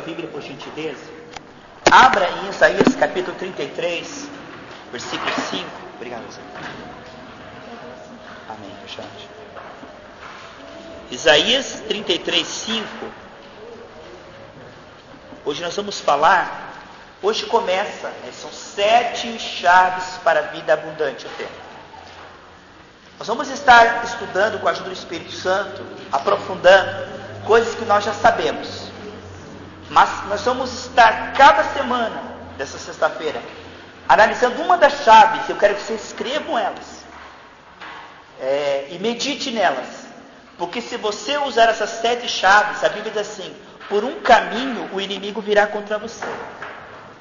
Bíblia, por gentileza. Abra em Isaías capítulo 33, versículo 5. Obrigado, Zé. Amém, gente. Isaías 33, 5. Hoje nós vamos falar, hoje começa, são 7 chaves para a vida abundante o tema. Nós vamos estar estudando com a ajuda do Espírito Santo, aprofundando coisas que nós já sabemos. Mas nós vamos estar cada semana, dessa sexta-feira, analisando uma das chaves. Eu quero que vocês escrevam elas e medite nelas. Porque se você usar essas 7 chaves, a Bíblia diz assim: por um caminho o inimigo virá contra você.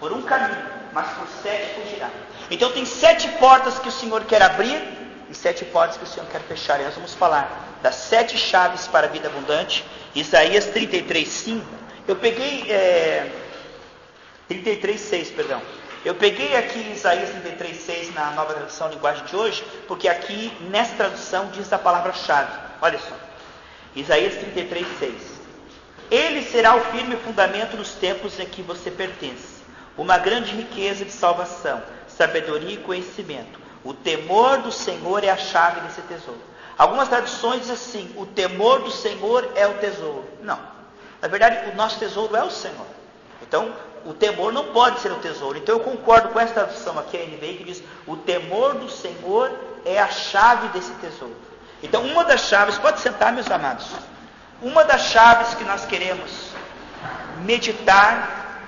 Por um caminho, mas por 7 fugirá. Então tem 7 portas que o Senhor quer abrir e 7 portas que o Senhor quer fechar. E nós vamos falar das 7 chaves para a vida abundante. Isaías 33, 5. Eu peguei 33, 6, perdão. Eu peguei aqui Isaías 33, 6 na nova tradução linguagem de hoje, porque aqui nessa tradução diz a palavra-chave. Olha só. Isaías 33, 6. Ele será o firme fundamento nos tempos em que você pertence, uma grande riqueza de salvação, sabedoria e conhecimento. O temor do Senhor é a chave desse tesouro. Algumas traduções dizem assim: o temor do Senhor é o tesouro. Não. Na verdade, o nosso tesouro é o Senhor. Então, o temor não pode ser o tesouro. Então, eu concordo com essa tradução aqui, a NVI, que diz: o temor do Senhor é a chave desse tesouro. Então, uma das chaves, pode sentar, meus amados. Uma das chaves que nós queremos meditar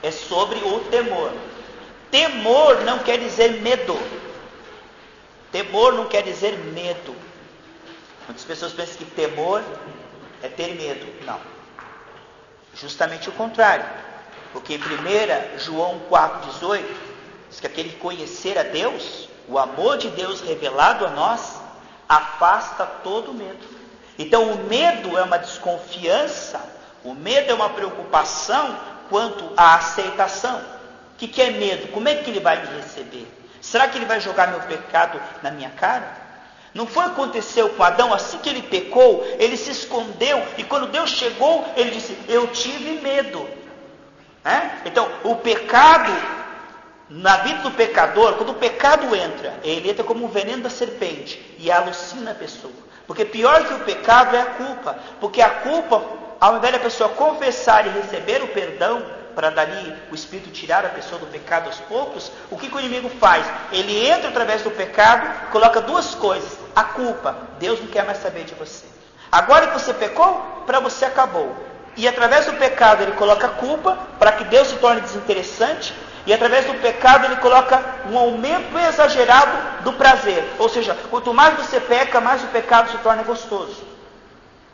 é sobre o temor. Temor não quer dizer medo. Temor não quer dizer medo. Muitas pessoas pensam que temor é ter medo. Não. Justamente o contrário. Porque em 1 João 4,18 diz que aquele que conhecer a Deus, o amor de Deus revelado a nós, afasta todo medo. Então o medo é uma desconfiança, o medo é uma preocupação quanto à aceitação. O que é medo? Como é que ele vai me receber? Será que ele vai jogar meu pecado na minha cara? Não foi o que aconteceu com Adão? Assim que ele pecou, ele se escondeu, e quando Deus chegou, ele disse: eu tive medo. Então, o pecado, na vida do pecador, quando o pecado entra, ele entra como um veneno da serpente, e alucina a pessoa. Porque pior que o pecado é a culpa. Porque a culpa, ao invés da pessoa confessar e receber o perdão, para dali o Espírito tirar a pessoa do pecado aos poucos, o que o inimigo faz? Ele entra através do pecado, coloca 2 coisas. A culpa: Deus não quer mais saber de você. Agora que você pecou, para você acabou. E através do pecado ele coloca a culpa, para que Deus se torne desinteressante. E através do pecado ele coloca um aumento exagerado do prazer. Ou seja, quanto mais você peca, mais o pecado se torna gostoso.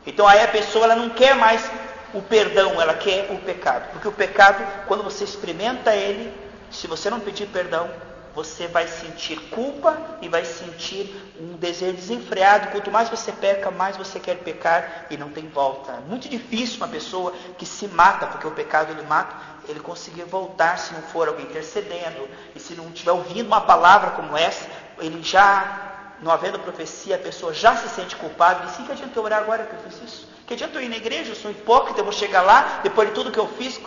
Então aí a pessoa ela não quer mais o perdão, ela quer o pecado. Porque o pecado, quando você experimenta ele, se você não pedir perdão, você vai sentir culpa e vai sentir um desejo desenfreado. Quanto mais você peca, mais você quer pecar e não tem volta. É muito difícil uma pessoa que se mata, porque o pecado ele mata, ele conseguir voltar se não for alguém intercedendo. E se não estiver ouvindo uma palavra como essa, ele já, não havendo profecia, a pessoa já se sente culpada. E diz: que adianta eu orar agora que eu fiz isso? Que adianta eu ir na igreja? Eu sou hipócrita, eu vou chegar lá, depois de tudo que eu fiz.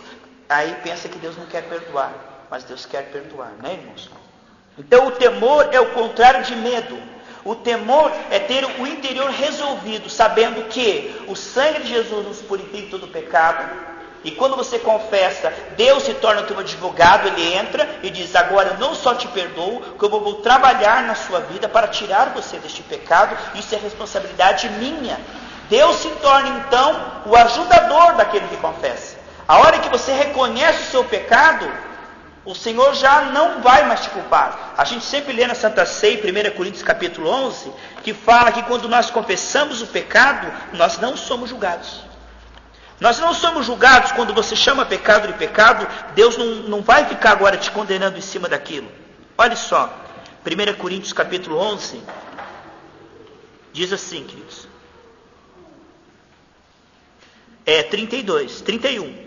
Aí pensa que Deus não quer perdoar. Mas Deus quer perdoar, né, irmãos? Então o temor é o contrário de medo. O temor é ter o interior resolvido, sabendo que o sangue de Jesus nos purifica de todo pecado. E quando você confessa, Deus se torna o teu advogado. Ele entra e diz: agora eu não só te perdoo, que eu vou trabalhar na sua vida para tirar você deste pecado. Isso é responsabilidade minha. Deus se torna então o ajudador daquele que confessa. A hora que você reconhece o seu pecado, o Senhor já não vai mais te culpar. A gente sempre lê na Santa Ceia, 1 Coríntios capítulo 11, que fala que quando nós confessamos o pecado, nós não somos julgados. Nós não somos julgados. Quando você chama pecado de pecado, Deus não vai ficar agora te condenando em cima daquilo. Olha só, 1 Coríntios capítulo 11, diz assim, queridos. 32, 31.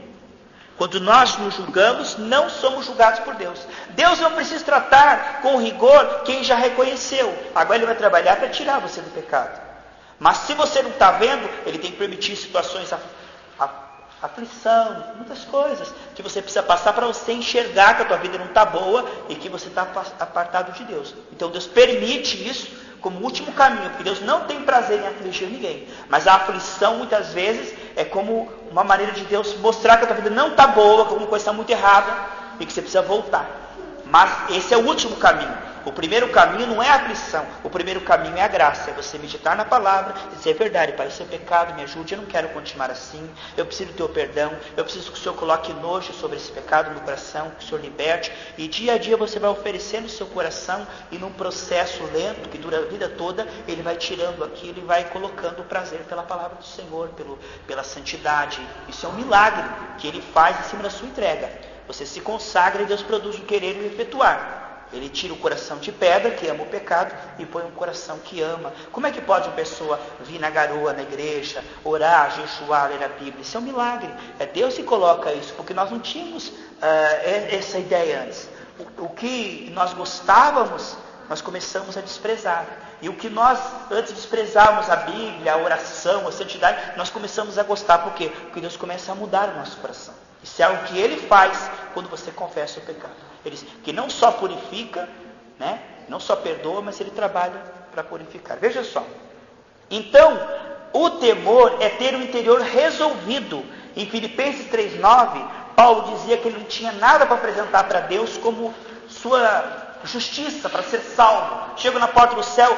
Quando nós nos julgamos, não somos julgados por Deus. Deus não precisa tratar com rigor quem já reconheceu. Agora Ele vai trabalhar para tirar você do pecado. Mas se você não está vendo, Ele tem que permitir situações aflição, muitas coisas que você precisa passar para você enxergar que a tua vida não está boa e que você está apartado de Deus. Então Deus permite isso como último caminho, porque Deus não tem prazer em afligir ninguém. Mas a aflição muitas vezes é como uma maneira de Deus mostrar que a tua vida não está boa, que alguma coisa está muito errada e que você precisa voltar. Mas esse é o último caminho. O primeiro caminho não é a aflição, o primeiro caminho é a graça, é você meditar na palavra e dizer: é verdade, Pai, isso é pecado, me ajude, eu não quero continuar assim, eu preciso do teu perdão, eu preciso que o Senhor coloque nojo sobre esse pecado no meu coração, que o Senhor liberte, e dia a dia você vai oferecendo o seu coração, e num processo lento, que dura a vida toda, Ele vai tirando aquilo e vai colocando o prazer pela palavra do Senhor, pela santidade. Isso é um milagre que Ele faz em cima da sua entrega. Você se consagra e Deus produz o querer e o efetuar. Ele tira o coração de pedra, que ama o pecado, e põe um coração que ama. Como é que pode uma pessoa vir na garoa, na igreja, orar, jejuar, ler a Bíblia? Isso é um milagre. É Deus que coloca isso, porque nós não tínhamos essa ideia antes. O que nós gostávamos, nós começamos a desprezar. E o que nós antes desprezávamos, a Bíblia, a oração, a santidade, nós começamos a gostar. Por quê? Porque Deus começa a mudar o nosso coração. Isso é algo que Ele faz quando você confessa o pecado. Ele que não só purifica, né? Não só perdoa, mas Ele trabalha para purificar. Veja só. Então, o temor é ter o interior resolvido. Em Filipenses 3,9, Paulo dizia que ele não tinha nada para apresentar para Deus como sua justiça para ser salvo. Chego na porta do céu,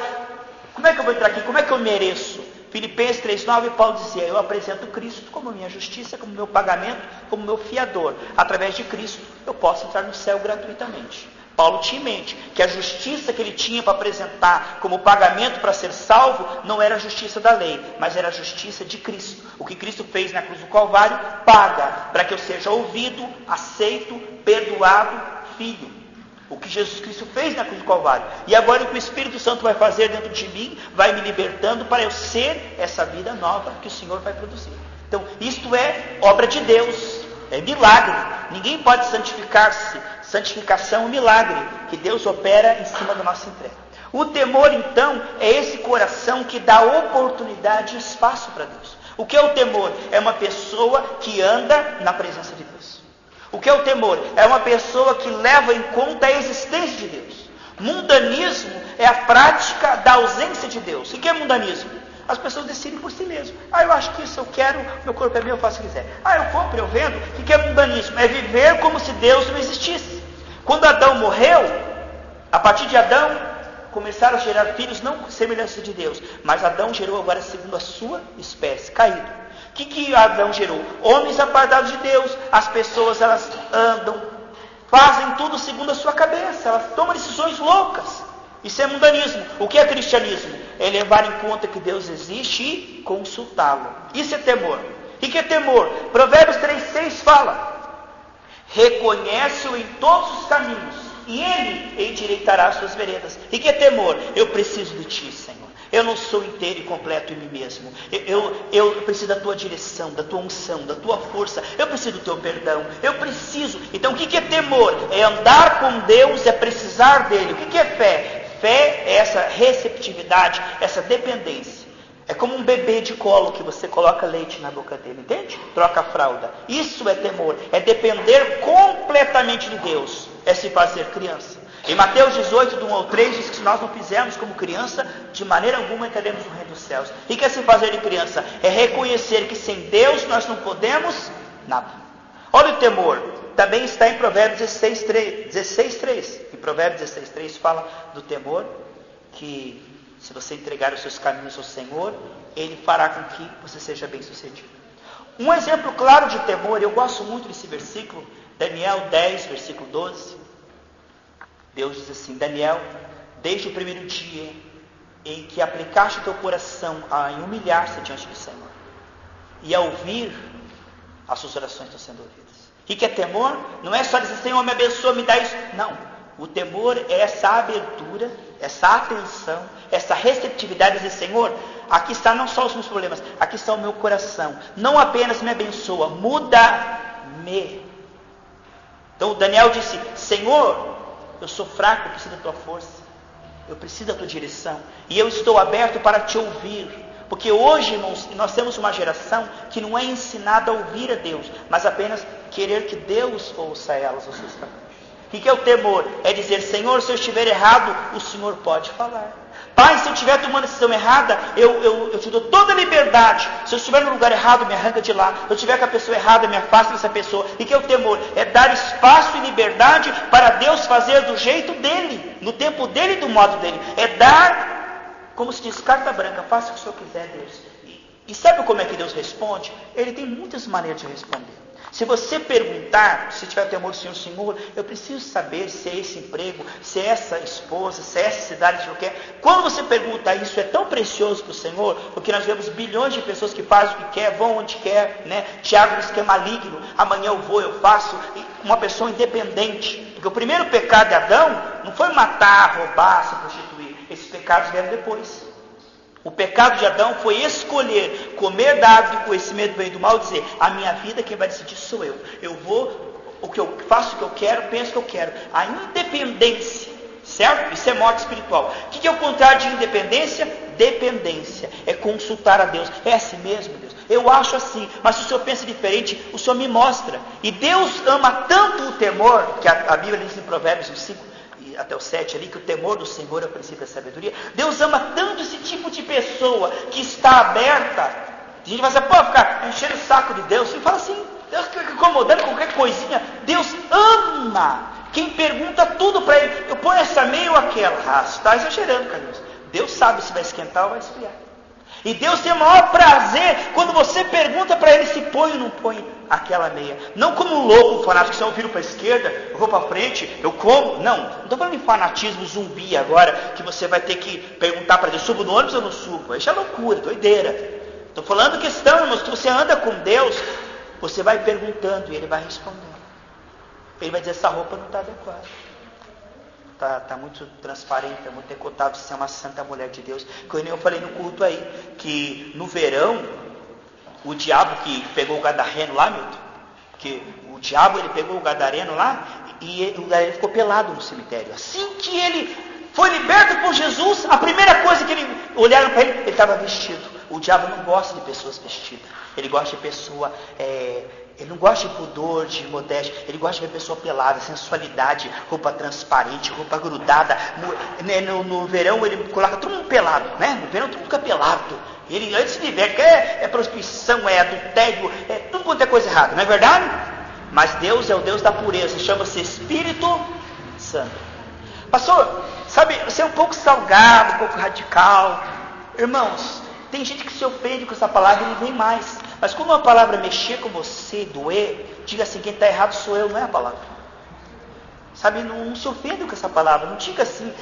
como é que eu vou entrar aqui? Como é que eu mereço? Filipenses 3,9, Paulo dizia: eu apresento Cristo como minha justiça, como meu pagamento, como meu fiador. Através de Cristo eu posso entrar no céu gratuitamente. Paulo tinha em mente que a justiça que ele tinha para apresentar como pagamento para ser salvo não era a justiça da lei, mas era a justiça de Cristo. O que Cristo fez na cruz do Calvário paga para que eu seja ouvido, aceito, perdoado, filho. O que Jesus Cristo fez na cruz do Calvário. E agora o que o Espírito Santo vai fazer dentro de mim, vai me libertando para eu ser essa vida nova que o Senhor vai produzir. Então, isto é obra de Deus, é milagre. Ninguém pode santificar-se. Santificação é um milagre que Deus opera em cima da nossa entrega. O temor, então, é esse coração que dá oportunidade e espaço para Deus. O que é o temor? É uma pessoa que anda na presença de Deus. O que é o temor? É uma pessoa que leva em conta a existência de Deus. Mundanismo é a prática da ausência de Deus. O que é mundanismo? As pessoas decidem por si mesmas. Eu acho que isso eu quero, meu corpo é meu, eu faço o que quiser. Eu compro, eu vendo. O que é mundanismo? É viver como se Deus não existisse. Quando Adão morreu, a partir de Adão, começaram a gerar filhos não com semelhança de Deus, mas Adão gerou agora segundo a sua espécie, caído. O que Adão gerou? Homens apartados de Deus. As pessoas, elas andam, fazem tudo segundo a sua cabeça, elas tomam decisões loucas. Isso é mundanismo. O que é cristianismo? É levar em conta que Deus existe e consultá-lo. Isso é temor. O que é temor? Provérbios 3,6 fala: reconhece-o em todos os caminhos, e Ele endireitará as suas veredas. E que é temor? Eu preciso de Ti, Senhor. Eu não sou inteiro e completo em mim mesmo. Eu preciso da tua direção, da tua unção, da tua força. Eu preciso do teu perdão. Eu preciso. Então o que é temor? É andar com Deus, é precisar dele. O que é fé? Fé é essa receptividade, essa dependência. É como um bebê de colo que você coloca leite na boca dele, entende? Troca a fralda. Isso é temor. É depender completamente de Deus. É se fazer criança. Em Mateus 18, do 1 ao 3, diz que se nós não fizermos como criança, de maneira alguma entraremos no reino dos céus. E que é se fazer de criança? É reconhecer que sem Deus nós não podemos nada. Olha o temor. Também está em Provérbios 16:3. Em Provérbios 16:3 fala do temor, que se você entregar os seus caminhos ao Senhor, Ele fará com que você seja bem sucedido. Um exemplo claro de temor, eu gosto muito desse versículo, Daniel 10, versículo 12. Deus diz assim: Daniel, desde o primeiro dia em que aplicaste o teu coração em humilhar-se diante do Senhor e a ouvir, as suas orações estão sendo ouvidas. O que é temor? Não é só dizer: Senhor, me abençoa, me dá isso. Não. O temor é essa abertura, essa atenção, essa receptividade de dizer: Senhor, aqui está não só os meus problemas, aqui está o meu coração. Não apenas me abençoa, muda-me. Então Daniel disse: Senhor, eu sou fraco, eu preciso da tua força, eu preciso da tua direção, e eu estou aberto para te ouvir. Porque hoje, irmãos, nós temos uma geração que não é ensinada a ouvir a Deus, mas apenas querer que Deus ouça elas, os seus caminhos. O que é o temor? É dizer, Senhor, se eu estiver errado, o Senhor pode falar. Pai, se eu estiver tomando a decisão errada, eu te dou toda a liberdade. Se eu estiver no lugar errado, me arranca de lá. Se eu estiver com a pessoa errada, me afasta dessa pessoa. E que é o temor? É dar espaço e liberdade para Deus fazer do jeito dele, no tempo dele e do modo dele. É dar, como se diz, carta branca, faça o que o Senhor quiser, Deus. E sabe como é que Deus responde? Ele tem muitas maneiras de responder. Se você perguntar, se tiver temor do Senhor, Senhor, eu preciso saber se é esse emprego, se é essa esposa, se é essa cidade que eu quero. Quando você pergunta isso, é tão precioso para o Senhor, porque nós vemos bilhões de pessoas que fazem o que quer, vão onde quer, né? Tiago diz que é maligno, amanhã eu vou, eu faço, uma pessoa independente. Porque o primeiro pecado de Adão não foi matar, roubar, se prostituir. Esses pecados vieram depois. O pecado de Adão foi escolher comer da árvore do conhecimento do bem e do mal e dizer, a minha vida quem vai decidir sou eu. Eu vou, o que eu faço o que eu quero, penso o que eu quero. A independência, certo? Isso é morte espiritual. O que é o contrário de independência? Dependência. É consultar a Deus. É assim mesmo, Deus? Eu acho assim, mas se o Senhor pensa diferente, o Senhor me mostra. E Deus ama tanto o temor, que a Bíblia diz em Provérbios 5, até o 7 ali, que o temor do Senhor é o princípio da sabedoria. Deus ama tanto esse tipo de pessoa que está aberta. A gente vai dizer, pô, ficar enchendo o saco de Deus. Ele fala assim, Deus fica incomodando qualquer coisinha. Deus ama quem pergunta tudo para ele. Eu ponho essa meia ou aquela. Ah, você está exagerando, Carlos. Deus sabe se vai esquentar ou vai esfriar. E Deus tem o maior prazer quando você pergunta para ele se põe ou não põe aquela meia. Não como um louco, um fanático, se eu viro para a esquerda, eu vou para frente, eu como. Não estou falando em fanatismo zumbi agora, que você vai ter que perguntar para Deus, subo no ônibus ou não subo? Isso é loucura, doideira. Estou falando questão, irmãos, que você anda com Deus, você vai perguntando e Ele vai respondendo. Ele vai dizer, essa roupa não está adequada. Está muito transparente, está muito decotável, você é uma santa mulher de Deus. Como eu falei no culto aí, que no verão, o diabo que pegou o gadareno lá, Milton, que o diabo ele pegou o gadareno lá, e o gadareno ficou pelado no cemitério. Assim que ele foi liberto por Jesus, a primeira coisa que olharam para ele estava vestido. O diabo não gosta de pessoas vestidas, ele gosta de pessoa... Ele não gosta de pudor, de modéstia. Ele gosta de ver pessoa pelada, sensualidade, roupa transparente, roupa grudada. No verão ele coloca todo mundo pelado, né? No verão todo mundo fica pelado. Ele antes se diverte, é prostituição, é adultério, é tudo quanto é coisa errada, não é verdade? Mas Deus é o Deus da pureza, chama-se Espírito Santo. Pastor, sabe, você é um pouco salgado, um pouco radical. Irmãos, tem gente que se ofende com essa palavra e não vem mais. Mas quando uma palavra mexer com você, doer, diga assim, quem está errado sou eu, não é a palavra. Sabe, não se ofenda com essa palavra, não diga assim,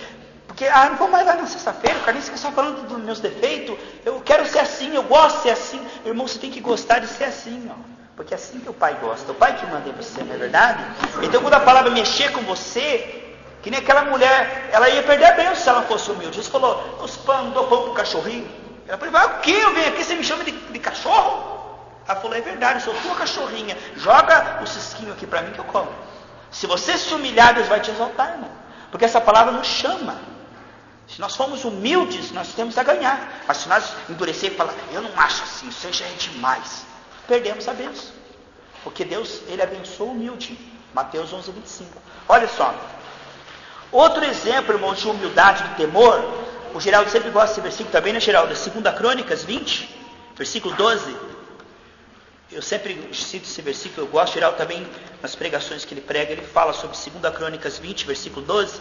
porque, não vou mais lá na sexta-feira, o Carlinhos fica só falando dos meus defeitos, eu quero ser assim, eu gosto de ser assim. Irmão, você tem que gostar de ser assim, ó, porque é assim que o Pai gosta, o Pai que manda em você, não é verdade? Então quando a palavra mexer com você, que nem aquela mulher, ela ia perder a bênção se ela fosse humilde. Jesus falou, não dou pão para o cachorrinho. Ela falou, o que? Eu venho aqui, você me chama de cachorro? Ela falou, é verdade, eu sou tua cachorrinha, joga o cisquinho aqui para mim que eu como. Se você se humilhar, Deus vai te exaltar, irmão. Porque essa palavra nos chama. Se nós formos humildes, nós temos a ganhar. Mas se nós endurecer e falar, eu não acho assim, isso já é demais, perdemos a bênção. Porque Deus, Ele abençoa o humilde. Mateus 11:25. Olha só. Outro exemplo, irmão, de humildade, de temor. O Geraldo sempre gosta desse versículo também, né, Geraldo? 2 Crônicas 20, versículo 12. Eu sempre cito esse versículo, eu gosto, Geraldo também, nas pregações que ele prega, ele fala sobre 2 Crônicas 20, versículo 12.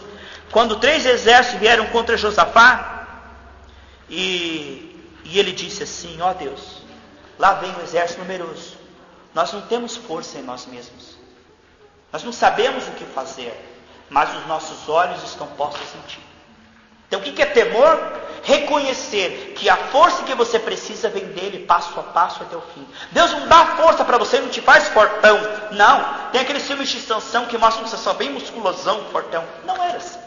Quando 3 exércitos vieram contra Josafá, e ele disse assim, ó Deus, lá vem o exército numeroso. Nós não temos força em nós mesmos. Nós não sabemos o que fazer, mas os nossos olhos estão postos em Ti. Então o que é temor? Reconhecer que a força que você precisa vem dele passo a passo até o fim. Deus não dá força para você, não te faz fortão. Não. Tem aqueles filmes de Sansão que mostram que você só bem musculosão, fortão. Não era assim.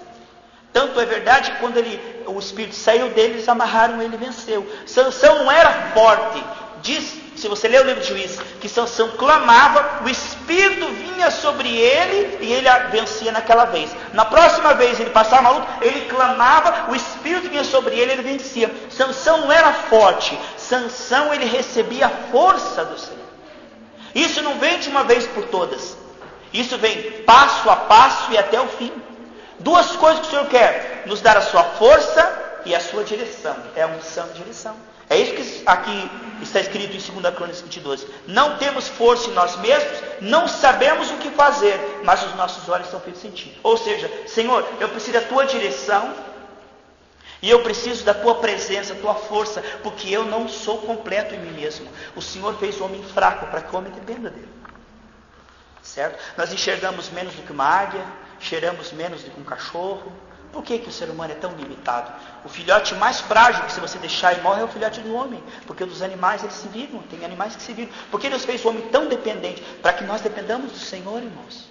Tanto é verdade que quando o espírito saiu dele, eles amarraram ele e venceu. Sansão não era forte. Diz, se você ler o livro de Juízes, que Sansão clamava, o espírito Espírito vinha sobre ele e ele vencia naquela vez. Na próxima vez ele passava uma luta, ele clamava, o Espírito vinha sobre ele e ele vencia. Sansão não era forte, Sansão ele recebia a força do Senhor. Isso não vem de uma vez por todas. Isso vem passo a passo e até o fim. Duas coisas que o Senhor quer: nos dar a sua força e a sua direção. É a unção e direção. É isso que aqui está escrito em 2 Crônicas 22. Não temos força em nós mesmos, não sabemos o que fazer, mas os nossos olhos estão feitos sentir. Ou seja, Senhor, eu preciso da tua direção e eu preciso da tua presença, da tua força, porque eu não sou completo em mim mesmo. O Senhor fez o homem fraco para que o homem dependa dele. Certo? Nós enxergamos menos do que uma águia, cheiramos menos do que um cachorro. Por que o ser humano é tão limitado? O filhote mais frágil que se você deixar e morre é o filhote do homem. Porque dos animais eles se viram, tem animais que se viram. Por que Deus fez o homem tão dependente? Para que nós dependamos do Senhor, irmãos.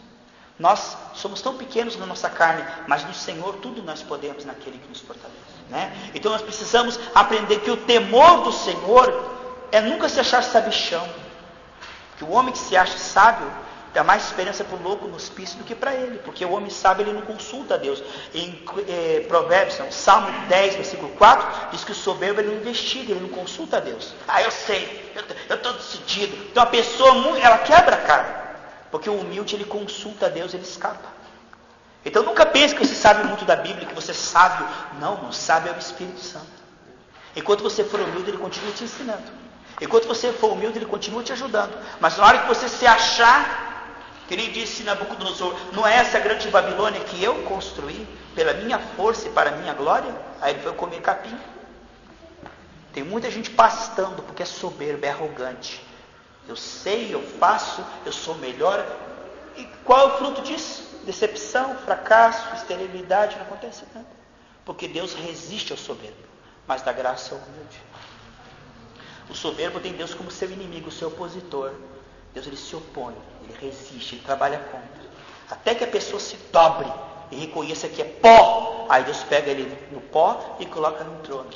Nós somos tão pequenos na nossa carne, mas no Senhor tudo nós podemos naquele que nos fortalece. Né? Então nós precisamos aprender que o temor do Senhor é nunca se achar sabichão. Que o homem que se acha sábio dá mais esperança para o louco no hospício do que para ele, porque o homem sábio ele não consulta a Deus. Em Provérbios, Salmo 10, versículo 4, diz que o soberbo ele não investiga, ele não consulta a Deus. Eu sei, eu estou decidido. Então a pessoa, ela quebra a cara, porque o humilde ele consulta a Deus, ele escapa. Então nunca pense que você sabe muito da Bíblia, que você é sábio. Não sabe é o Espírito Santo. Enquanto você for humilde, ele continua te ensinando. Enquanto você for humilde, ele continua te ajudando. Mas na hora que você se achar, que nem disse Nabucodonosor, não é essa grande Babilônia que eu construí pela minha força e para a minha glória? Aí ele foi comer capim. Tem muita gente pastando porque é soberbo, é arrogante. Eu sei, eu faço, eu sou melhor. E qual é o fruto disso? Decepção, fracasso, esterilidade, não acontece nada. Porque Deus resiste ao soberbo, mas dá graça ao humilde. O soberbo tem Deus como seu inimigo, seu opositor. Deus ele se opõe, ele resiste, ele trabalha contra. Até que a pessoa se dobre e reconheça que é pó. Aí Deus pega ele no pó e coloca no trono.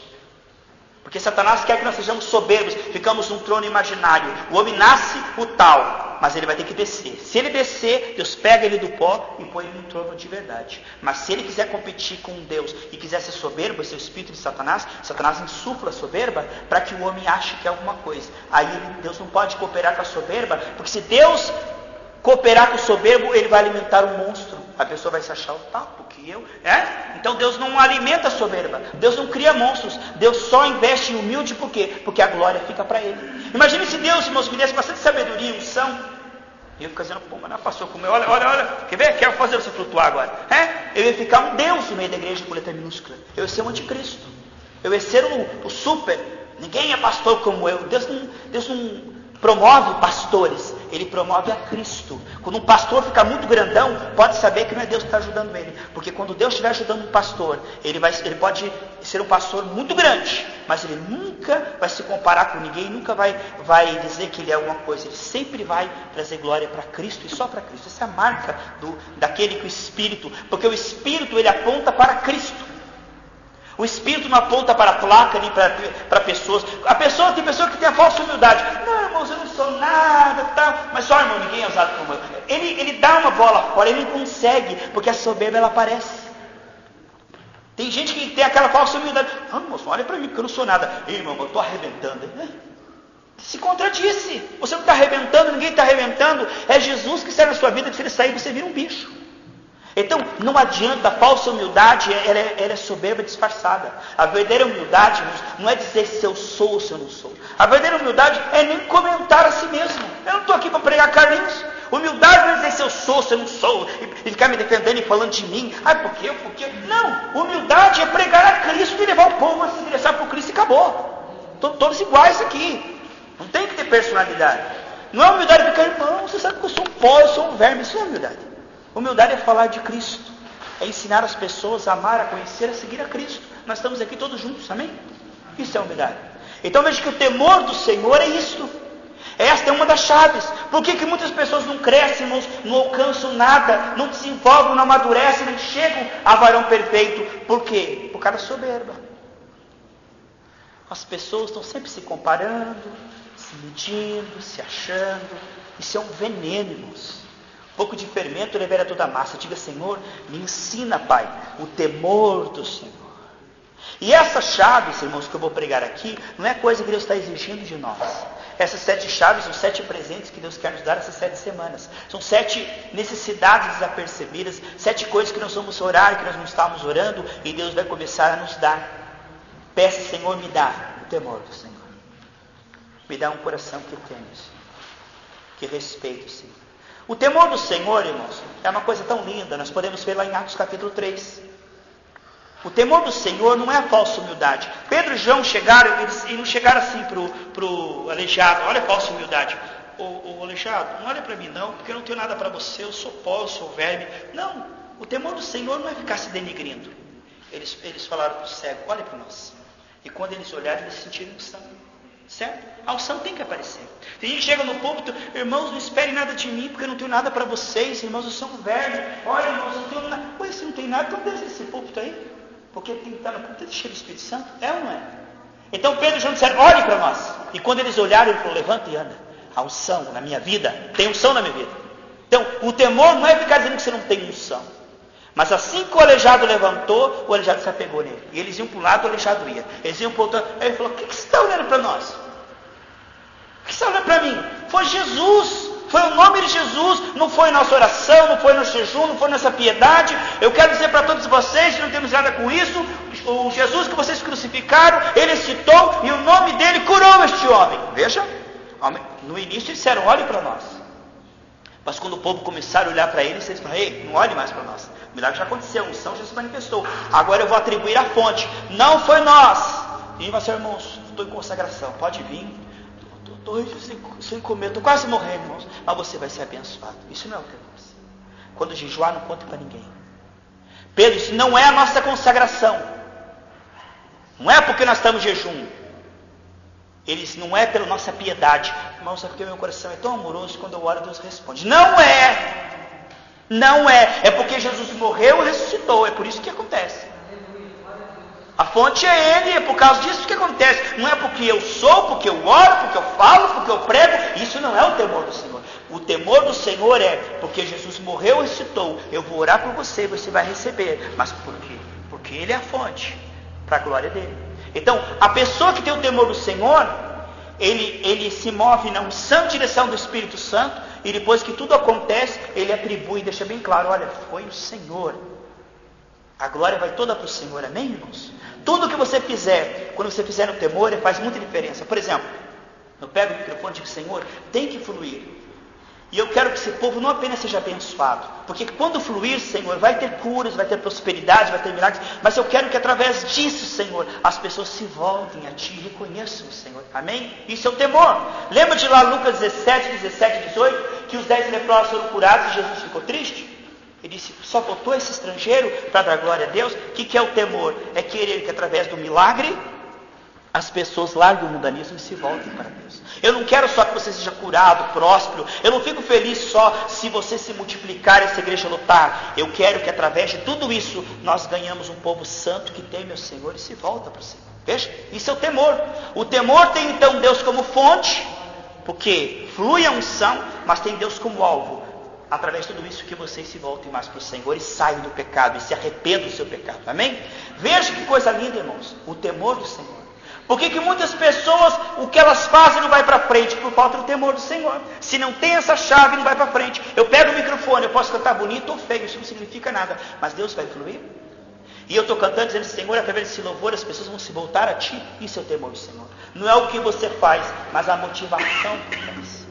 Porque Satanás quer que nós sejamos soberbos, ficamos num trono imaginário. O homem nasce o tal, mas ele vai ter que descer. Se ele descer, Deus pega ele do pó e põe ele no trono de verdade. Mas se ele quiser competir com Deus e quiser ser soberbo, esse é o espírito de Satanás, Satanás insufla a soberba para que o homem ache que é alguma coisa. Aí Deus não pode cooperar com a soberba, porque se Deus cooperar com o soberbo, ele vai alimentar um monstro. A pessoa vai se achar o papo que eu. Então Deus não alimenta a soberba. Deus não cria monstros. Deus só investe em humilde, por quê? Porque a glória fica para ele. Imagine se Deus, irmãos, me desse bastante sabedoria e unção. E eu ficar dizendo, mas não passou como eu. Olha. Quer ver? Quero fazer você flutuar agora. Eu ia ficar um Deus no meio da igreja com letra minúscula. Eu ia ser um anticristo. Eu ia ser o super. Ninguém é pastor como eu. Deus não promove pastores, ele promove a Cristo. Quando um pastor fica muito grandão, pode saber que não é Deus que está ajudando ele. Porque quando Deus estiver ajudando um pastor, ele pode ser um pastor muito grande, mas ele nunca vai se comparar com ninguém, nunca vai dizer que ele é alguma coisa. Ele sempre vai trazer glória para Cristo e só para Cristo. Essa é a marca daquele que o Espírito, porque o Espírito ele aponta para Cristo. O Espírito não aponta para a placa nem para pessoas. Tem pessoa que tem a falsa humildade. Não, irmãos, eu não sou nada, tal. Mas só, irmão, ninguém é usado como eu. Ele dá uma bola fora, ele não consegue, porque a soberba ela aparece. Tem gente que tem aquela falsa humildade. Ah, irmãos, olha para mim, que eu não sou nada. Ei, irmão, eu estou arrebentando. Se contradisse. Você não está arrebentando, ninguém está arrebentando. É Jesus que sai na sua vida, que se ele sair, você vira um bicho. Então, não adianta, a falsa humildade, ela é soberba disfarçada. A verdadeira humildade, irmãos, não é dizer se eu sou ou se eu não sou. A verdadeira humildade é nem comentar a si mesmo. Eu não estou aqui para pregar Carlinhos. Humildade não é dizer se eu sou ou se eu não sou, e ficar me defendendo e falando de mim. Por quê? Não, humildade é pregar a Cristo e levar o povo a se interessar por Cristo e acabou. Todos iguais aqui. Não tem que ter personalidade. Não é humildade ficar, irmão, você sabe que eu sou um pó, eu sou um verme. Isso não é humildade. Humildade é falar de Cristo, é ensinar as pessoas a amar, a conhecer, a seguir a Cristo. Nós estamos aqui todos juntos, amém? Isso é humildade. Então veja que o temor do Senhor é isto. Esta é uma das chaves. Por que muitas pessoas não crescem, não alcançam nada, não desenvolvem, não amadurecem, não chegam a varão perfeito? Por quê? Por causa da soberba. As pessoas estão sempre se comparando, se medindo, se achando. Isso é um veneno, irmãos. Um pouco de fermento libera toda a massa. Diga, Senhor, me ensina, Pai, o temor do Senhor. E essas chaves, irmãos, que eu vou pregar aqui, não é coisa que Deus está exigindo de nós. Essas 7 chaves são 7 presentes que Deus quer nos dar essas 7 semanas. São 7 necessidades desapercebidas, 7 coisas que nós vamos orar, que nós não estamos orando, e Deus vai começar a nos dar. Peça, Senhor, me dá o temor do Senhor. Me dá um coração que teme, Senhor, que respeite o Senhor. O temor do Senhor, irmãos, é uma coisa tão linda. Nós podemos ver lá em Atos capítulo 3. O temor do Senhor não é a falsa humildade. Pedro e João chegaram, eles não chegaram assim para o aleijado. Olha a falsa humildade. O aleijado, não olha para mim não, porque eu não tenho nada para você, eu sou pó, eu sou verme. Não, o temor do Senhor não é ficar se denigrindo. Eles falaram para o cego, olha para nós. E quando eles olharam, eles sentiram unção. Certo? A unção tem que aparecer. Tem gente que chega no púlpito, irmãos, não esperem nada de mim, porque eu não tenho nada para vocês, irmãos, eu sou um verme. Olha, irmãos, eu não tenho nada. Pois se não tem nada, então desce esse púlpito aí. Porque tem que estar no púlpito cheio do Espírito Santo. É ou não é? Então Pedro e João disseram, olhe para nós. E quando eles olharam, ele falou, levanta e anda. A unção na minha vida, tem unção na minha vida. Então, o temor não é ficar dizendo que você não tem unção. Mas assim que o aleijado levantou, o aleijado se apegou nele. E eles iam para um lado, o aleijado ia. Eles iam para o outro. Aí ele falou, o que você está olhando para nós? O que você está olhando para mim? Foi Jesus. Foi o nome de Jesus. Não foi nossa oração, não foi nosso jejum, não foi nossa piedade. Eu quero dizer para todos vocês que não temos nada com isso. O Jesus que vocês crucificaram, ele citou e o nome dele curou este homem. Veja, no início disseram, olhe para nós. Mas quando o povo começaram a olhar para eles, eles falaram, ei, não olhe mais para nós. O milagre já aconteceu, a unção já se manifestou. Agora eu vou atribuir a fonte. Não foi nós. E vai ser, irmãos, estou em consagração, pode vir. Estou sem comer, estou quase morrendo, irmãos. Mas você vai ser abençoado. Isso não é o temor. Quando jejuar, não conta para ninguém. Pedro, isso não é a nossa consagração. Não é porque nós estamos em jejum. Eles não é pela nossa piedade. Irmãos, é porque meu coração é tão amoroso, quando eu oro, Deus responde. Não é. Não é. É porque Jesus morreu e ressuscitou. É por isso que acontece. A fonte é Ele, é por causa disso que acontece. Não é porque eu sou, porque eu oro, porque eu falo, porque eu prego. Isso não é o temor do Senhor. O temor do Senhor é porque Jesus morreu e ressuscitou. Eu vou orar por você, você vai receber. Mas por quê? Porque Ele é a fonte, para a glória dEle. Então, a pessoa que tem o temor do Senhor, ele se move na unção e direção do Espírito Santo. E depois que tudo acontece, ele atribui e deixa bem claro, olha, foi o Senhor. A glória vai toda para o Senhor, amém, irmãos? Tudo que você fizer, quando você fizer no temor, faz muita diferença. Por exemplo, eu pego o microfone e digo, Senhor, tem que fluir. E eu quero que esse povo não apenas seja abençoado, porque quando fluir, Senhor, vai ter curas, vai ter prosperidade, vai ter milagres, mas eu quero que através disso, Senhor, as pessoas se voltem a Ti e reconheçam o Senhor, amém? Isso é o temor. Lembra de lá Lucas 17, 17 e 18, que os 10 leprosos foram curados e Jesus ficou triste? Ele disse, só faltou esse estrangeiro para dar glória a Deus. O que é o temor? É querer que através do milagre as pessoas larguem o mundanismo e se voltem para Deus. Eu não quero só que você seja curado, próspero. Eu não fico feliz só se você se multiplicar e essa igreja lotar. Eu quero que através de tudo isso nós ganhamos um povo santo que teme o Senhor e se volta para o Senhor. Veja, isso é o temor. O temor tem então Deus como fonte, porque flui a unção, mas tem Deus como alvo. Através de tudo isso que vocês se voltem mais para o Senhor e saiam do pecado e se arrependam do seu pecado. Amém? Veja que coisa linda, irmãos. O temor do Senhor. Por que muitas pessoas, o que elas fazem não vai para frente? Por falta do temor do Senhor. Se não tem essa chave, não vai para frente. Eu pego o microfone, eu posso cantar bonito ou feio, isso não significa nada. Mas Deus vai fluir. E eu estou cantando, dizendo, Senhor, através desse louvor, as pessoas vão se voltar a Ti. Isso é o temor do Senhor. Não é o que você faz, mas a motivação que faz.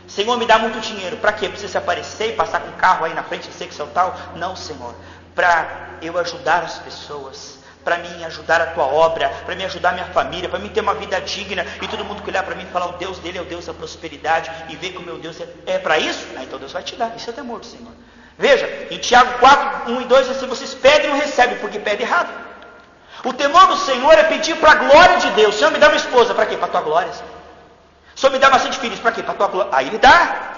Senhor, me dá muito dinheiro. Para quê? Para você se aparecer e passar com o carro aí na frente e dizer que são tal? Não, Senhor. Para eu ajudar as pessoas. Para mim ajudar a Tua obra. Para mim ajudar a minha família. Para mim ter uma vida digna. E todo mundo que olhar para mim e falar, o Deus dele é o Deus da prosperidade. E ver que o meu Deus é para isso? Então Deus vai te dar. Isso é o temor do Senhor. Veja, em Tiago 4, 1 e 2, assim, vocês pedem e não recebem, porque pedem errado. O temor do Senhor é pedir para a glória de Deus. Senhor, me dá uma esposa. Para quê? Para a Tua glória, Senhor. Senhor, me dá bastante filhos, para quê? Para a Tua glória. Aí Ele dá.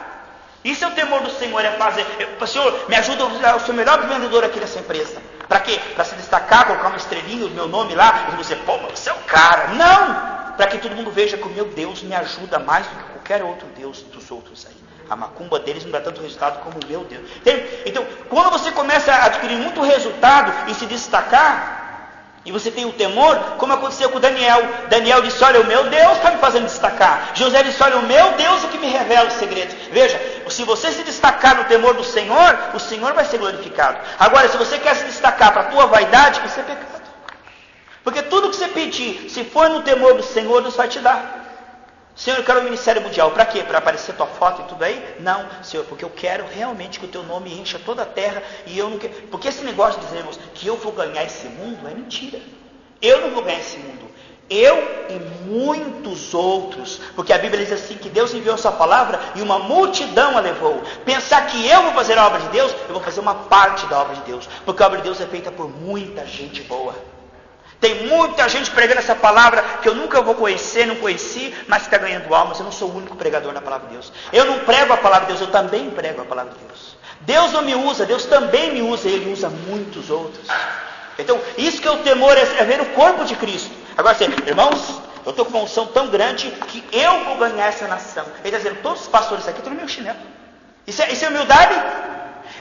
Isso é o temor do Senhor, é fazer. Senhor, me ajuda a ser o melhor vendedor aqui nessa empresa. Para quê? Para se destacar, colocar uma estrelinha, o meu nome lá, e você, pô, você é o cara. Não! Para que todo mundo veja que o meu Deus me ajuda mais do que qualquer outro Deus dos outros aí. A macumba deles não dá tanto resultado como o meu Deus. Então, quando você começa a adquirir muito resultado e se destacar, e você tem o temor, como aconteceu com Daniel. Daniel disse, olha, o meu Deus está me fazendo destacar. José disse, olha, o meu Deus é que me revela os segredos. Veja, se você se destacar no temor do Senhor, o Senhor vai ser glorificado. Agora, se você quer se destacar para a tua vaidade, isso é pecado. Porque tudo que você pedir, se for no temor do Senhor, Deus vai te dar. Senhor, eu quero um ministério mundial. Para quê? Para aparecer tua foto e tudo aí? Não, Senhor, porque eu quero realmente que o teu nome encha toda a terra. E eu não quero. Porque esse negócio de dizer, irmãos, que eu vou ganhar esse mundo é mentira. Eu não vou ganhar esse mundo. Eu e muitos outros. Porque a Bíblia diz assim, que Deus enviou a sua palavra e uma multidão a levou. Pensar que eu vou fazer a obra de Deus, eu vou fazer uma parte da obra de Deus. Porque a obra de Deus é feita por muita gente boa. Tem muita gente pregando essa palavra que eu nunca vou conhecer, não conheci, mas está ganhando almas. Eu não sou o único pregador da palavra de Deus. Eu não prego a palavra de Deus, eu também prego a palavra de Deus. Deus não me usa, Deus também me usa, Ele usa muitos outros. Então, isso que é o temor, é ver o corpo de Cristo. Agora, irmãos, eu estou com uma unção tão grande que eu vou ganhar essa nação. Ele está dizendo, todos os pastores aqui estão no meu chinelo. Isso é humildade?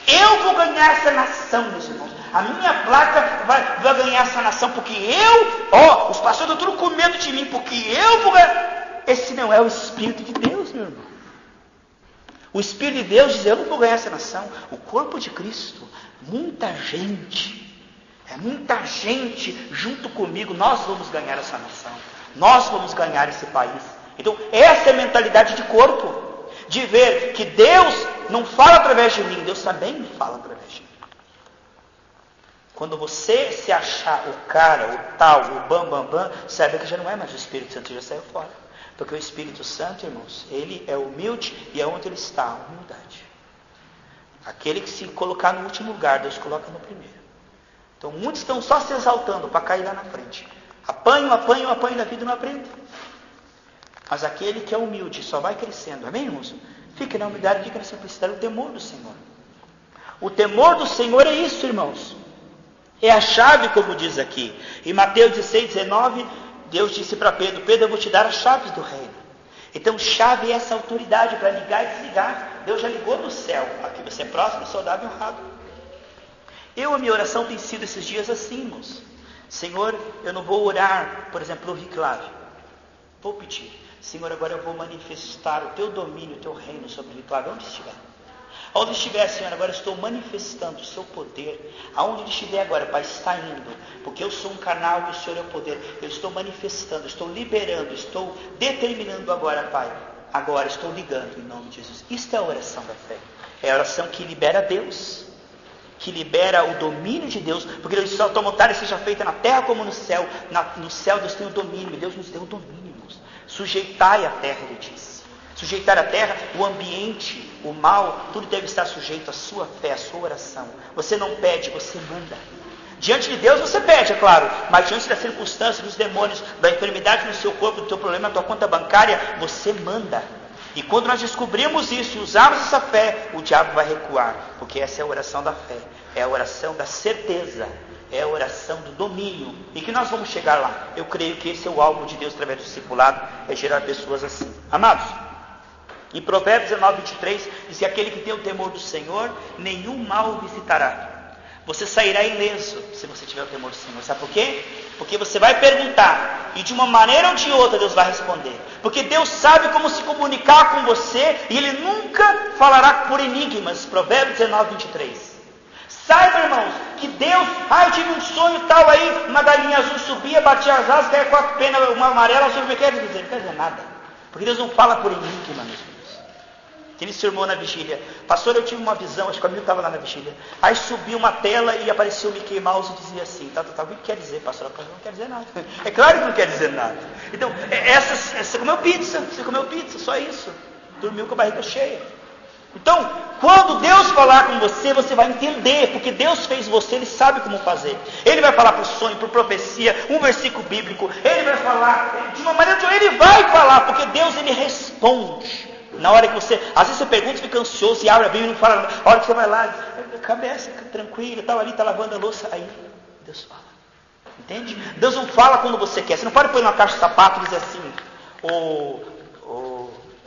Eu vou ganhar essa nação, meus irmãos. A minha placa vai ganhar essa nação, porque os pastores estão tudo com medo de mim, porque eu vou ganhar. Esse não é o Espírito de Deus, meu irmão. O Espírito de Deus diz, eu não vou ganhar essa nação. O corpo de Cristo, muita gente junto comigo, nós vamos ganhar essa nação. Nós vamos ganhar esse país. Então, essa é a mentalidade de corpo, de ver que Deus não fala através de mim, Deus também fala através de mim. Quando você se achar o cara, o tal, o bam, sabe que já não é mais o Espírito Santo, já saiu fora. Porque o Espírito Santo, irmãos, ele é humilde e é onde ele está, a humildade. Aquele que se colocar no último lugar, Deus coloca no primeiro. Então muitos estão só se exaltando para cair lá na frente. Apanho da vida e não aprende. Mas aquele que é humilde só vai crescendo, amém, irmãos? Fica na humildade, fica na simplicidade, o temor do Senhor. O temor do Senhor é isso, irmãos. É a chave, como diz aqui. Em Mateus 16, 19, Deus disse para Pedro, Pedro, eu vou te dar as chaves do reino. Então, chave é essa autoridade para ligar e desligar. Deus já ligou no céu. Aqui você é próximo, saudável e honrado. A minha oração tem sido esses dias assim, irmãos. Senhor, eu não vou orar, por exemplo, o Rick Lave. Vou pedir. Senhor, agora eu vou manifestar o teu domínio, o teu reino sobre o Rick Lave, onde estiver. Aonde estiver, Senhor, agora estou manifestando o seu poder. Aonde ele estiver agora, Pai, está indo. Porque eu sou um canal e o Senhor é o poder. Eu estou manifestando, estou liberando, estou determinando agora, Pai. Agora estou ligando em nome de Jesus. Isto é a oração da fé. É a oração que libera Deus. Que libera o domínio de Deus. Porque Deus disse, a tua vontade seja feita na terra como no céu. No céu Deus tem o domínio. Deus nos deu o domínio, irmãos. Sujeitai a terra, ele disse. Sujeitar a terra, o ambiente, o mal, tudo deve estar sujeito à sua fé, à sua oração. Você não pede, você manda. Diante de Deus você pede, é claro, mas diante das circunstâncias, dos demônios, da enfermidade no seu corpo, do teu problema, da tua conta bancária, você manda. E quando nós descobrimos isso e usarmos essa fé, o diabo vai recuar, porque essa é a oração da fé, é a oração da certeza, é a oração do domínio, e que nós vamos chegar lá. Eu creio que esse é o alvo de Deus através do discipulado, é gerar pessoas assim. Amados, em Provérbios 19, 23, diz que aquele que tem o temor do Senhor, nenhum mal o visitará. Você sairá ileso se você tiver o temor do Senhor. Sabe por quê? Porque você vai perguntar, e de uma maneira ou de outra Deus vai responder. Porque Deus sabe como se comunicar com você, e Ele nunca falará por enigmas. Provérbios 19, 23. Saiba, irmãos, que Deus, eu tive um sonho tal aí, uma galinha azul subia, batia as asas, caía 4 penas, uma amarela, azul, não quer dizer nada. Porque Deus não fala por enigma, meus irmãos. Ele se irmou na vigília. Pastor, eu tive uma visão, acho que o amigo estava lá na vigília. Aí subiu uma tela e apareceu o Mickey Mouse e dizia assim, o que quer dizer, pastor? Não quer dizer nada. É claro que não quer dizer nada. Então, você comeu pizza, só isso. Dormiu com a barriga cheia. Então, quando Deus falar com você, você vai entender, porque Deus fez você, Ele sabe como fazer. Ele vai falar por sonho, por profecia, um versículo bíblico, Ele vai falar, de uma maneira que Ele vai falar, porque Deus, Ele responde. Na hora que você, às vezes você pergunta, fica ansioso e abre a Bíblia e não fala, a hora que você vai lá, cabeça tranquila, tal, ali, está lavando a louça, aí Deus fala. Entende? Deus não fala quando você quer. Você não pode pôr numa caixa de sapato e dizer assim,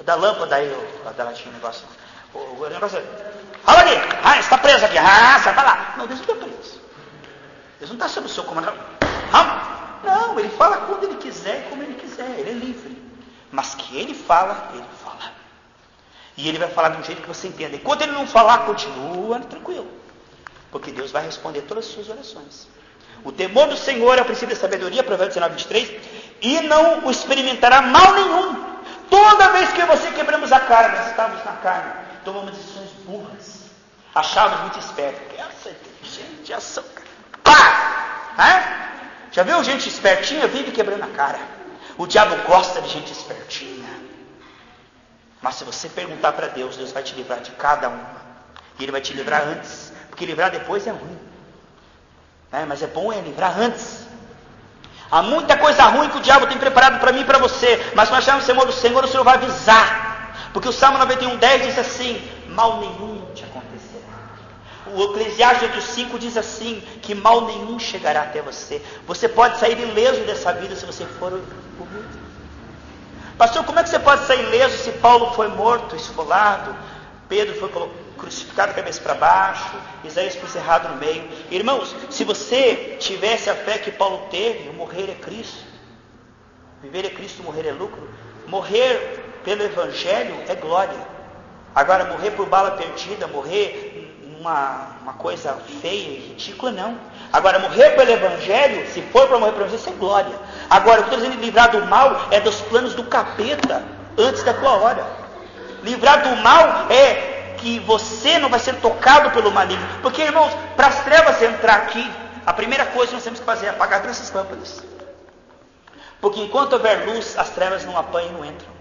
Da lâmpada aí, da latinha, o negócio. O negócio aí. Fala aqui. Você está preso aqui. Você vai lá. Não, Deus não está preso. Deus não está sob o seu comando. Não, ele fala quando ele quiser e como ele quiser. Ele é livre. Mas que ele fala, ele fala. E ele vai falar de um jeito que você entenda. Enquanto ele não falar, continua tranquilo. Porque Deus vai responder todas as suas orações. O temor do Senhor é o princípio da sabedoria, Provérbios 19, 23. E não o experimentará mal nenhum. Toda vez que você quebramos a cara, nós estávamos na carne, tomamos decisões burras. Achávamos muito esperto. Essa é inteligente, ação. Pá! Já viu gente espertinha? Vive quebrando a cara. O diabo gosta de gente espertinha. Mas se você perguntar para Deus, Deus vai te livrar de cada uma. E Ele vai te livrar antes. Porque livrar depois é ruim. Mas é bom livrar antes. Há muita coisa ruim que o diabo tem preparado para mim e para você. Mas se nós acharmos o temor do Senhor, o Senhor vai avisar. Porque o Salmo 91:10 diz assim: mal nenhum te acontecerá. O Eclesiastes 8:5 diz assim: que mal nenhum chegará até você. Você pode sair ileso dessa vida se você for humilde. Pastor, como é que você pode sair ileso se Paulo foi morto, esfolado, Pedro foi crucificado cabeça para baixo, Isaías foi cerrado no meio? Irmãos, se você tivesse a fé que Paulo teve, o morrer é Cristo, viver é Cristo, morrer é lucro. Morrer pelo Evangelho é glória. Agora, morrer por bala perdida, morrer uma coisa feia e ridícula, não. Agora, morrer pelo Evangelho, se for para morrer pelo Evangelho, isso é glória. Agora, o que eu estou dizendo, livrar do mal é dos planos do capeta antes da tua hora. Livrar do mal é que você não vai ser tocado pelo maligno. Porque, irmãos, para as trevas entrar aqui, a primeira coisa que nós temos que fazer é apagar todas essas lâmpadas. Porque enquanto houver luz, as trevas não apanham e não entram.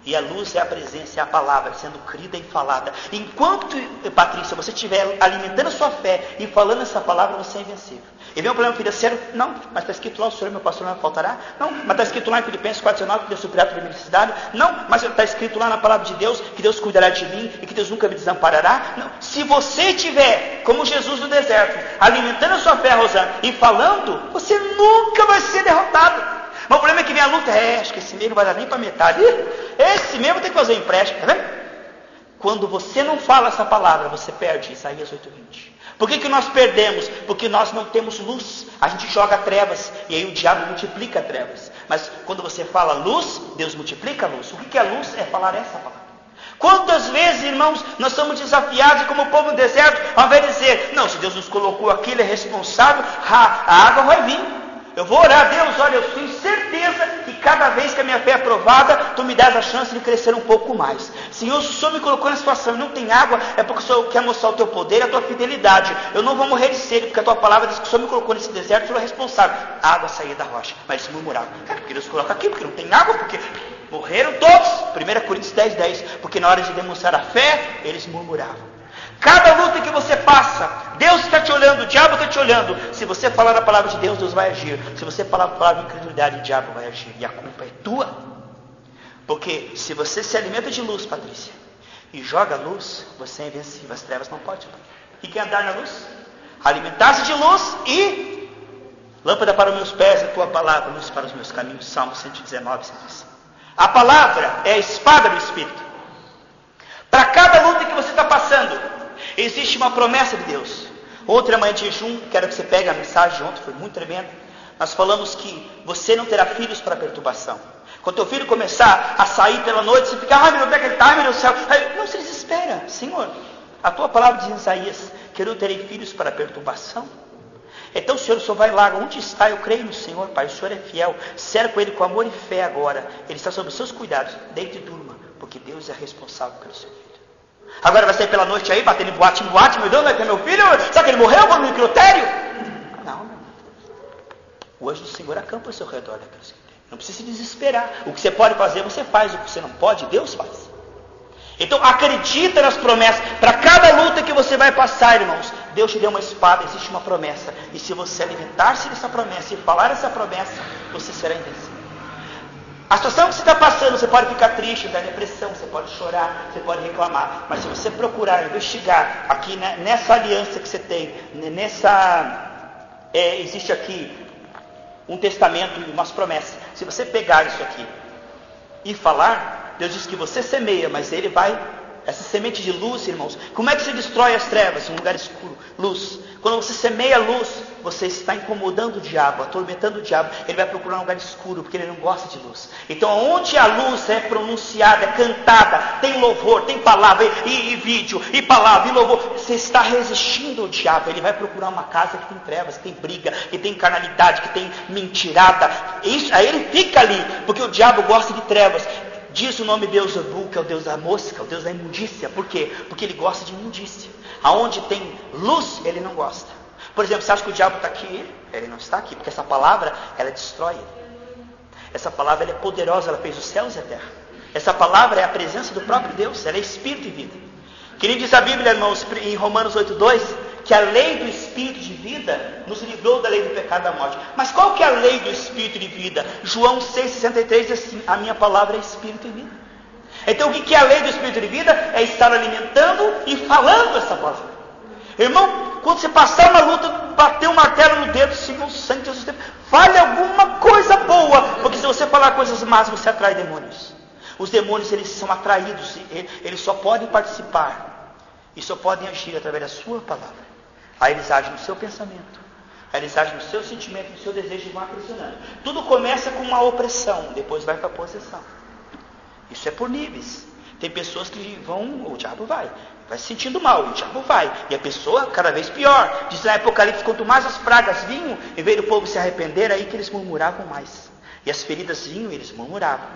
E a luz é a presença, é a palavra, sendo crida e falada. Enquanto, Patrícia, você estiver alimentando a sua fé e falando essa palavra, você é invencível. E vem um problema financeiro? Não, mas está escrito lá, o Senhor meu pastor não faltará? Não, mas está escrito lá em Filipenses 4:19, que Deus suprirá toda a minha necessidade? Não, mas está escrito lá na palavra de Deus, que Deus cuidará de mim e que Deus nunca me desamparará? Não. Se você estiver, como Jesus no deserto, alimentando a sua fé, Rosana, e falando, você nunca vai ser derrotado. Mas o problema é que vem a luta, acho que esse mês não vai dar nem para metade. Esse mês vou ter que fazer um empréstimo, tá vendo? Quando você não fala essa palavra, você perde. Isaías 8:20. Por que nós perdemos? Porque nós não temos luz. A gente joga trevas, e aí o diabo multiplica trevas. Mas quando você fala luz, Deus multiplica a luz. O que é luz? É falar essa palavra. Quantas vezes, irmãos, nós somos desafiados como o povo no deserto, ao invés de dizer, não, se Deus nos colocou aqui, Ele é responsável, a água vai vir. Eu vou orar a Deus, olha, eu tenho certeza que cada vez que a minha fé é aprovada, Tu me dás a chance de crescer um pouco mais. Senhor, se o Senhor me colocou na situação e não tem água, é porque o Senhor quer mostrar o Teu poder e a Tua fidelidade. Eu não vou morrer de sede, porque a Tua palavra diz que o Senhor me colocou nesse deserto, o Senhor é responsável. A água saía da rocha, mas eles murmuravam. Porque Deus coloca aqui, porque não tem água, porque morreram todos. 1 Coríntios 10:10, porque na hora de demonstrar a fé, eles murmuravam. Cada luta que você passa, Deus está te olhando, o diabo está te olhando. Se você falar a palavra de Deus, Deus vai agir. Se você falar a palavra de incredulidade, o diabo vai agir. E a culpa é tua. Porque se você se alimenta de luz, Patrícia, e joga luz, você é invencível. As trevas não podem. E quer andar na luz? Alimentar-se de luz e lâmpada para os meus pés, a tua palavra, luz para os meus caminhos. Salmo 119, 105. A palavra é a espada do Espírito. Para cada luta que você está passando, existe uma promessa de Deus. Outra manhã de jejum, quero que você pegue a mensagem de ontem, foi muito tremenda. Nós falamos que você não terá filhos para perturbação. Quando teu filho começar a sair pela noite, você fica, meu Deus, onde é que ele está, meu Deus do céu? Não se desespera, Senhor. A tua palavra diz em Isaías, que eu não terei filhos para perturbação. Então, Senhor, o Senhor vai lá, onde está? Eu creio no Senhor, Pai, o Senhor é fiel. Cerco ele com amor e fé agora. Ele está sob os seus cuidados, deite e durma, porque Deus é responsável pelo seu filho. Agora vai sair pela noite aí, batendo em boate, meu Deus, vai ter meu filho? Será que ele morreu no necrotério? Não. O anjo do Senhor acampa ao seu redor daqueles que tem. Não precisa se desesperar. O que você pode fazer, você faz. O que você não pode, Deus faz. Então acredita nas promessas. Para cada luta que você vai passar, irmãos, Deus te deu uma espada, existe uma promessa. E se você alimentar-se dessa promessa e falar essa promessa, você será invencível. A situação que você está passando, você pode ficar triste, entrar em depressão, você pode chorar, você pode reclamar. Mas se você procurar, investigar, aqui nessa aliança que você tem, existe aqui um testamento e umas promessas. Se você pegar isso aqui e falar, Deus diz que você semeia, mas ele vai... Essa semente de luz, irmãos, como é que se destrói as trevas? Um lugar escuro, luz. Quando você semeia luz, você está incomodando o diabo, atormentando o diabo. Ele vai procurar um lugar escuro, porque ele não gosta de luz. Então, onde a luz é pronunciada, é cantada, tem louvor, tem palavra, e vídeo, e palavra, e louvor, você está resistindo ao diabo. Ele vai procurar uma casa que tem trevas, que tem briga, que tem carnalidade, que tem mentirada. Aí ele fica ali, porque o diabo gosta de trevas. Diz o nome Beelzebul, que é o Deus da mosca, o Deus da imundícia. Por quê? Porque ele gosta de imundícia. Aonde tem luz, ele não gosta. Por exemplo, você acha que o diabo está aqui? Ele não está aqui, porque essa palavra, ela destrói ele. Essa palavra, ela é poderosa, ela fez os céus e a terra. Essa palavra é a presença do próprio Deus, ela é espírito e vida. Que nem diz a Bíblia, irmãos, em Romanos 8:2, que a lei do espírito de vida nos livrou da lei do pecado e da morte. Mas qual que é a lei do espírito de vida? João 6,63 diz assim: a minha palavra é espírito e vida. Então o que é a lei do espírito de vida? É estar alimentando e falando essa palavra. Irmão, quando você passar uma luta, bater um martelo no dedo, siga o sangue de Jesus, fale alguma coisa boa, porque se você falar coisas más, você atrai demônios. Os demônios, eles são atraídos, eles só podem participar e só podem agir através da sua palavra. Aí eles agem no seu pensamento, aí eles agem no seu sentimento, no seu desejo, e vão aprisionando. Tudo começa com uma opressão, depois vai para a possessão. Isso é por níveis. Tem pessoas que vão, o diabo vai se sentindo mal, o diabo vai, e a pessoa cada vez pior. Diz lá em Apocalipse, quanto mais as pragas vinham, em vez do povo se arrepender, aí que eles murmuravam mais. E as feridas vinham e eles murmuravam.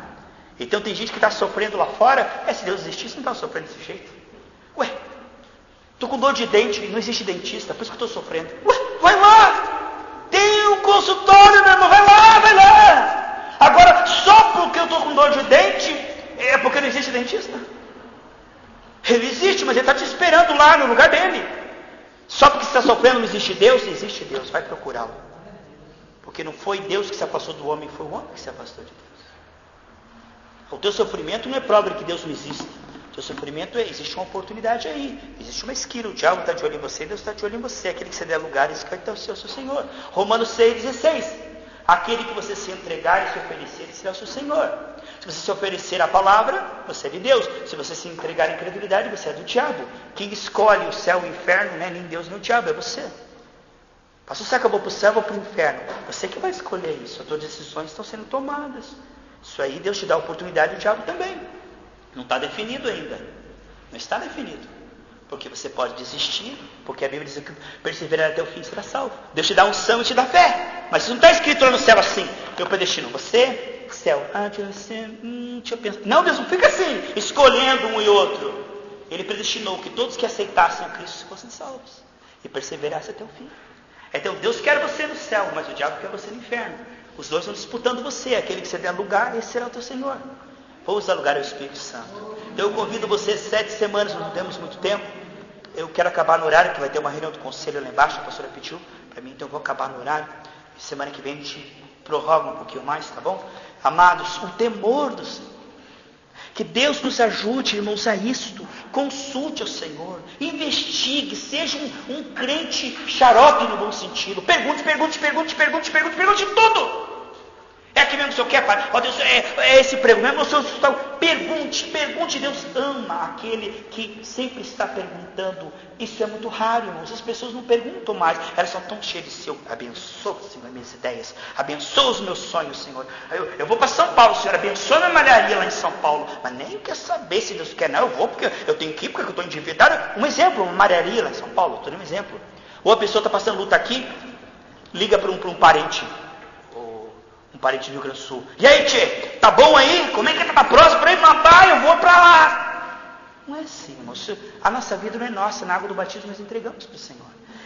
Então tem gente que está sofrendo lá fora, se Deus existisse, não está sofrendo desse jeito. Ué, estou com dor de dente, não existe dentista, por isso que estou sofrendo. Ué, vai lá, tem um consultório, meu irmão, vai lá. Agora, só porque eu estou com dor de dente, é porque não existe dentista? Ele existe, mas ele está te esperando lá no lugar dele. Só porque você está sofrendo, não existe Deus? Existe Deus, vai procurá-lo. Porque não foi Deus que se afastou do homem, foi o homem que se afastou de Deus. O teu sofrimento não é prova de que Deus não existe. O teu sofrimento existe uma oportunidade aí, existe uma esquina. O diabo está de olho em você, Deus está de olho em você. Aquele que você der lugar, esse vai ter o seu Senhor. Romanos 6,16. Aquele que você se entregar e se oferecer, ele será o seu Senhor. Se você se oferecer à palavra, você é de Deus. Se você se entregar à incredulidade, você é do diabo. Quem escolhe o céu e o inferno, não é nem Deus nem o diabo, é você. Pastor, você acabou para o céu ou para o inferno? Você que vai escolher isso. As suas decisões estão sendo tomadas. Isso aí Deus te dá a oportunidade, o diabo também. Não está definido ainda. Não está definido. Porque você pode desistir, porque a Bíblia diz que perseverar até o fim será salvo. Deus te dá unção e te dá fé. Mas isso não está escrito lá no céu assim. Eu predestino você, céu. Deixa eu pensar. Não, Deus não fica assim, escolhendo um e outro. Ele predestinou que todos que aceitassem a Cristo fossem salvos. E perseverassem até o fim. Então Deus quer você no céu, mas o diabo quer você no inferno. Os dois estão disputando você. Aquele que você der lugar, esse será o teu Senhor. Vamos dar lugar ao Espírito Santo. Então eu convido você, 7 semanas, não temos muito tempo. Eu quero acabar no horário, que vai ter uma reunião do conselho lá embaixo, a pastora pediu para mim, então eu vou acabar no horário. E semana que vem a gente prorroga um pouquinho mais, tá bom? Amados, o temor do Senhor. Que Deus nos ajude, irmãos, a isto. Consulte ao Senhor, investigue, seja um crente xarope no bom sentido. Pergunte tudo. É aqui mesmo que o Senhor quer, Pai? Ó Deus, é esse prego mesmo? O Senhor está... Pergunte. Deus ama aquele que sempre está perguntando. Isso é muito raro, irmãos. As pessoas não perguntam mais. Elas só estão cheias de Senhor. Abençoa, Senhor, as minhas ideias. Abençoa os meus sonhos, Senhor. Eu vou para São Paulo, Senhor. Abençoa a minha malharia lá em São Paulo. Mas nem quer saber se Deus quer, não. Eu vou porque eu tenho que ir, porque eu estou endividado. Um exemplo, uma malharia lá em São Paulo. Estou dando um exemplo. Ou a pessoa está passando luta aqui, liga para um parente. Um parente do Rio Grande do Sul. E aí, tchê, tá bom aí? Como é que tá próximo para ir matar? Eu vou para lá. Não é assim, irmão. A nossa vida não é nossa. Na água do batismo nós entregamos para o Senhor.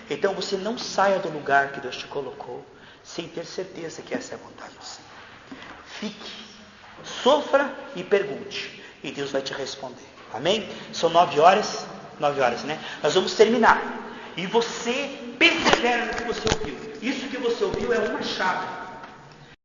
Então você não saia do lugar que Deus te colocou sem ter certeza que essa é a vontade do Senhor. Fique, sofra e pergunte. E Deus vai te responder. Amém? São 9 horas, né? Nós vamos terminar. E você persevera no que você ouviu. Isso que você ouviu é uma chave.